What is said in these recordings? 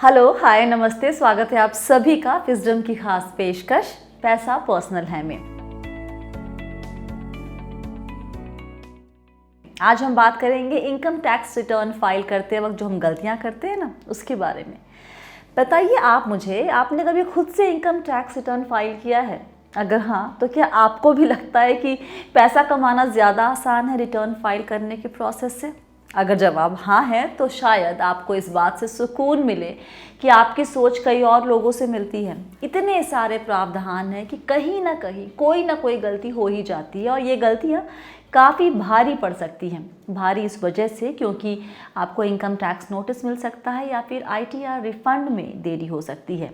Hello, हाय, नमस्ते। स्वागत है आप सभी का विजडम की खास पेशकश पैसा पर्सनल है में। आज हम बात करेंगे इनकम टैक्स रिटर्न फाइल करते वक्त जो हम गलतियां करते हैं ना, उसके बारे में। बताइए आप मुझे, आपने कभी खुद से इनकम टैक्स रिटर्न फाइल किया है? अगर हाँ, तो क्या आपको भी लगता है कि पैसा कमाना ज़्यादा आसान है रिटर्न फाइल करने के प्रोसेस से? अगर जवाब हाँ है तो शायद आपको इस बात से सुकून मिले कि आपकी सोच कई और लोगों से मिलती है। इतने सारे प्रावधान हैं कि कहीं ना कोई गलती हो ही जाती है, और ये गलतियाँ काफ़ी भारी पड़ सकती हैं। भारी इस वजह से क्योंकि आपको इनकम टैक्स नोटिस मिल सकता है या फिर ITR रिफंड में देरी हो सकती है।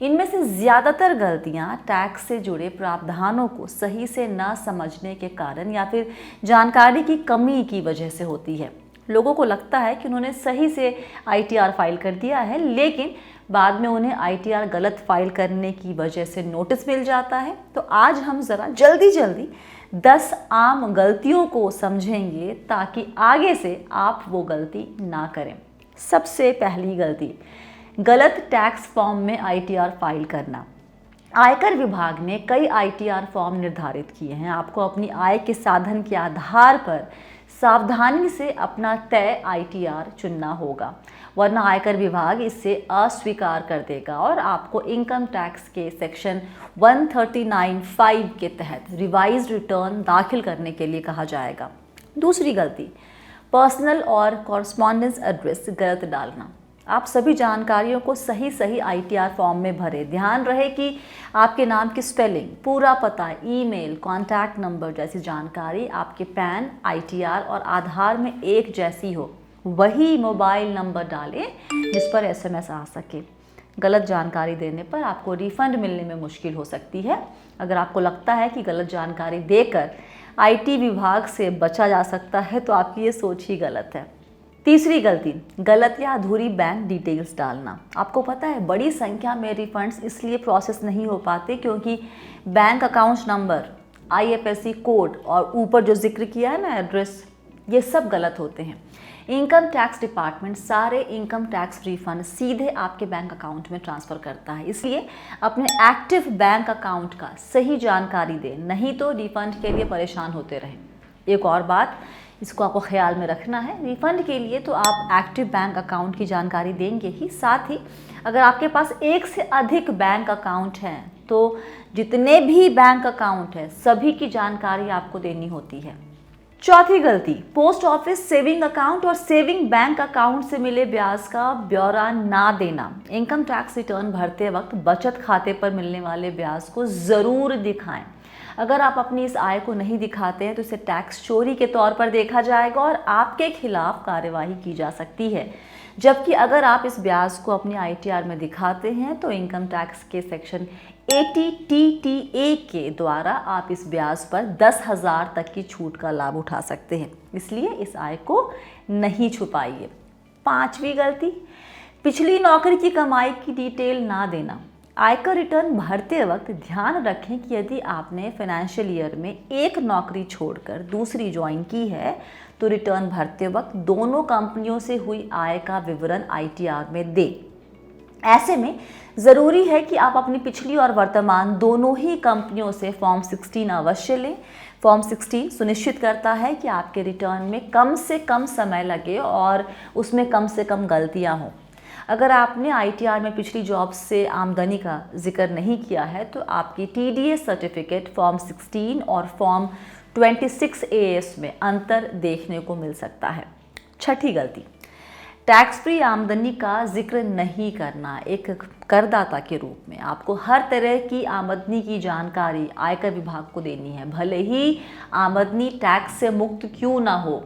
इनमें से ज़्यादातर गलतियां टैक्स से जुड़े प्रावधानों को सही से ना समझने के कारण या फिर जानकारी की कमी की वजह से होती है। लोगों को लगता है कि उन्होंने सही से ITR फाइल कर दिया है, लेकिन बाद में उन्हें ITR गलत फाइल करने की वजह से नोटिस मिल जाता है। तो आज हम ज़रा जल्दी 10 आम गलतियों को समझेंगे ताकि आगे से आप वो गलती ना करें। सबसे पहली गलती, गलत टैक्स फॉर्म में ITR फाइल करना। आयकर विभाग ने कई ITR फॉर्म निर्धारित किए हैं। आपको अपनी आय के साधन के आधार पर सावधानी से अपना तय ITR चुनना होगा, वरना आयकर विभाग इसे अस्वीकार कर देगा और आपको इनकम टैक्स के सेक्शन 139(5) के तहत रिवाइज्ड रिटर्न दाखिल करने के लिए कहा जाएगा। दूसरी गलती, पर्सनल और कॉरस्पॉन्डेंस एड्रेस गलत डालना। आप सभी जानकारियों को सही ITR फॉर्म में भरें। ध्यान रहे कि आपके नाम की स्पेलिंग, पूरा पता, ईमेल, कॉन्टैक्ट नंबर जैसी जानकारी आपके पैन, ITR और आधार में एक जैसी हो। वही मोबाइल नंबर डालें जिस पर SMS आ सके। गलत जानकारी देने पर आपको रिफंड मिलने में मुश्किल हो सकती है। अगर आपको लगता है कि गलत जानकारी देकर IT विभाग से बचा जा सकता है तो आपकी ये सोच ही गलत है। तीसरी गलती, गलत या अधूरी बैंक डिटेल्स डालना। आपको पता है बड़ी संख्या में रिफंड्स इसलिए प्रोसेस नहीं हो पाते क्योंकि bank account number, IFSC code और ऊपर जो जिक्र किया है ना, एड्रेस, ये सब गलत होते हैं। इनकम टैक्स डिपार्टमेंट सारे इनकम टैक्स रिफंड सीधे आपके बैंक अकाउंट में ट्रांसफ़र करता है, इसलिए अपने एक्टिव बैंक अकाउंट का सही जानकारी दें, नहीं तो रिफंड के लिए परेशान होते रहें। एक और बात, इसको आपको ख्याल में रखना है, रिफंड के लिए तो आप एक्टिव बैंक अकाउंट की जानकारी देंगे ही, साथ ही अगर आपके पास एक से अधिक बैंक अकाउंट हैं तो जितने भी बैंक अकाउंट हैं सभी की जानकारी आपको देनी होती है। चौथी गलती, पोस्ट ऑफिस सेविंग अकाउंट और सेविंग बैंक अकाउंट से मिले ब्याज का ब्यौरा ना देना। इनकम टैक्स रिटर्न भरते वक्त बचत खाते पर मिलने वाले ब्याज को ज़रूर दिखाएं। अगर आप अपनी इस आय को नहीं दिखाते हैं तो इसे टैक्स चोरी के तौर पर देखा जाएगा और आपके खिलाफ कार्यवाही की जा सकती है। जबकि अगर आप इस ब्याज को अपनी ITR में दिखाते हैं तो इनकम टैक्स के सेक्शन 80TTA के द्वारा आप इस ब्याज पर 10,000 तक की छूट का लाभ उठा सकते हैं, इसलिए इस आय को नहीं छुपाइए। पांचवी गलती, पिछली नौकरी की कमाई की डिटेल ना देना। आयकर रिटर्न भरते वक्त ध्यान रखें कि यदि आपने फाइनेंशियल ईयर में एक नौकरी छोड़कर दूसरी ज्वाइन की है तो रिटर्न भरते वक्त दोनों कंपनियों से हुई आय का विवरण ITR में दें। ऐसे में ज़रूरी है कि आप अपनी पिछली और वर्तमान दोनों ही कंपनियों से फॉर्म 16 अवश्य लें। फॉर्म 16 सुनिश्चित करता है कि आपके रिटर्न में कम से कम समय लगे और उसमें कम से कम गलतियां हों। अगर आपने ITR में पिछली जॉब से आमदनी का जिक्र नहीं किया है तो आपकी TDS सर्टिफिकेट फॉर्म 16 और फॉर्म 26AS में अंतर देखने को मिल सकता है। छठी गलती, टैक्स फ्री आमदनी का जिक्र नहीं करना। एक करदाता के रूप में आपको हर तरह की आमदनी की जानकारी आयकर विभाग को देनी है, भले ही आमदनी टैक्स से मुक्त क्यों ना हो।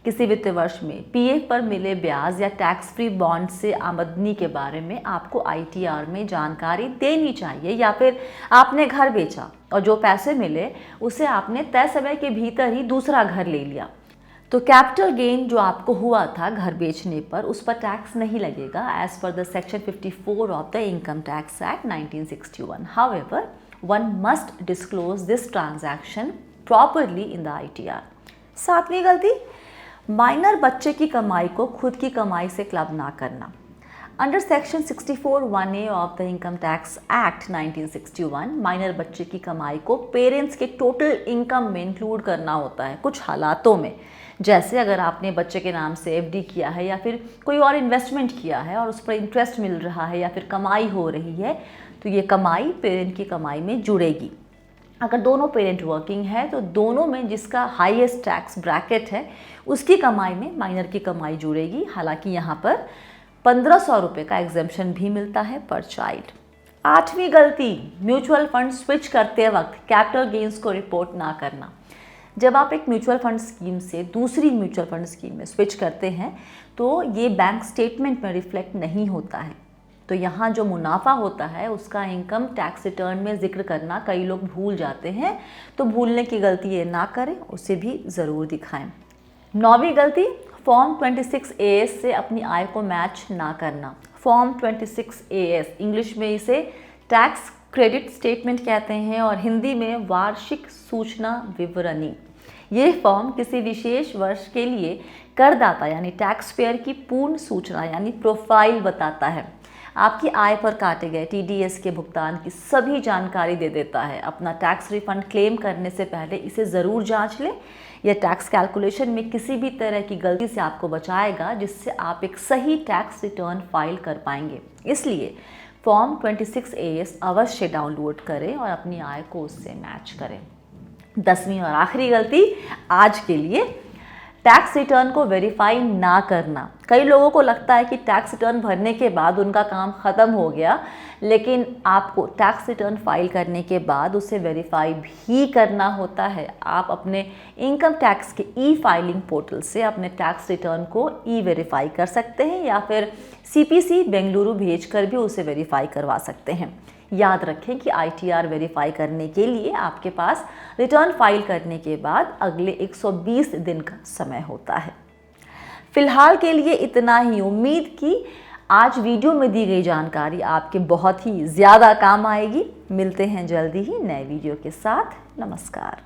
किसी वित्त वर्ष में PF पर मिले ब्याज या टैक्स फ्री बॉन्ड से आमदनी के बारे में आपको ITR में जानकारी देनी चाहिए। या फिर आपने घर बेचा और जो पैसे मिले उसे आपने तय समय के भीतर ही दूसरा घर ले लिया तो कैपिटल गेन जो आपको हुआ था घर बेचने पर, उस पर टैक्स नहीं लगेगा as per the section 54 of the income tax act 1961। However, one must disclose this transaction properly in the ITR। सातवीं गलती, माइनर बच्चे की कमाई को खुद की कमाई से क्लब ना करना। Under section 64(1)(a) of the income tax act 1961 minor बच्चे की कमाई को पेरेंट्स के टोटल इनकम में इंक्लूड करना होता है कुछ हालातों में। जैसे अगर आपने बच्चे के नाम से एफडी किया है या फिर कोई और इन्वेस्टमेंट किया है और उस पर इंटरेस्ट मिल रहा है या फिर कमाई हो रही है, तो ये कमाई पेरेंट की कमाई में जुड़ेगी। अगर दोनों पेरेंट वर्किंग है तो दोनों में जिसका हाईएस्ट टैक्स ब्रैकेट है उसकी कमाई में माइनर की कमाई जुड़ेगी। हालांकि यहाँ पर 1500 रुपये का एग्जेम्पशन भी मिलता है पर चाइल्ड। 8वीं गलती, म्यूचुअल फंड स्विच करते वक्त कैपिटल गेन्स को रिपोर्ट ना करना। जब आप एक म्यूचुअल फंड स्कीम से दूसरी म्यूचुअल फंड स्कीम में स्विच करते हैं तो ये बैंक स्टेटमेंट में रिफ्लेक्ट नहीं होता है। तो यहाँ जो मुनाफा होता है उसका इनकम टैक्स रिटर्न में जिक्र करना कई लोग भूल जाते हैं, तो भूलने की गलती ये ना करें, उसे भी ज़रूर दिखाएं। 9वीं गलती, फॉर्म 26AS से अपनी आय को मैच ना करना। फॉर्म 26AS इंग्लिश में इसे टैक्स क्रेडिट स्टेटमेंट कहते हैं और हिंदी में वार्षिक सूचना विवरणी। ये फॉर्म किसी विशेष वर्ष के लिए करदाता यानी टैक्स पेयर की पूर्ण सूचना यानी प्रोफाइल बताता है। आपकी आय पर काटे गए TDS के भुगतान की सभी जानकारी दे देता है। अपना टैक्स रिफंड क्लेम करने से पहले इसे ज़रूर जांच लें। यह टैक्स कैलकुलेशन में किसी भी तरह की गलती से आपको बचाएगा, जिससे आप एक सही टैक्स रिटर्न फाइल कर पाएंगे। इसलिए फॉर्म 26AS अवश्य डाउनलोड करें और अपनी आय को उससे मैच करें। 10वीं और आखिरी गलती आज के लिए, टैक्स रिटर्न को वेरीफाई ना करना। कई लोगों को लगता है कि टैक्स रिटर्न भरने के बाद उनका काम ख़त्म हो गया, लेकिन आपको टैक्स रिटर्न फाइल करने के बाद उसे वेरीफाई भी करना होता है। आप अपने इनकम टैक्स के ई-फाइलिंग पोर्टल से अपने टैक्स रिटर्न को ई-वेरीफाई कर सकते हैं या फिर CPC बेंगलुरु भेजकर भी उसे वेरीफाई करवा सकते हैं। याद रखें कि ITR वेरीफाई करने के लिए आपके पास रिटर्न फाइल करने के बाद अगले 120 दिन का समय होता है। फिलहाल के लिए इतना ही। उम्मीद कि आज वीडियो में दी गई जानकारी आपके बहुत ही ज़्यादा काम आएगी। मिलते हैं जल्दी ही नए वीडियो के साथ। नमस्कार।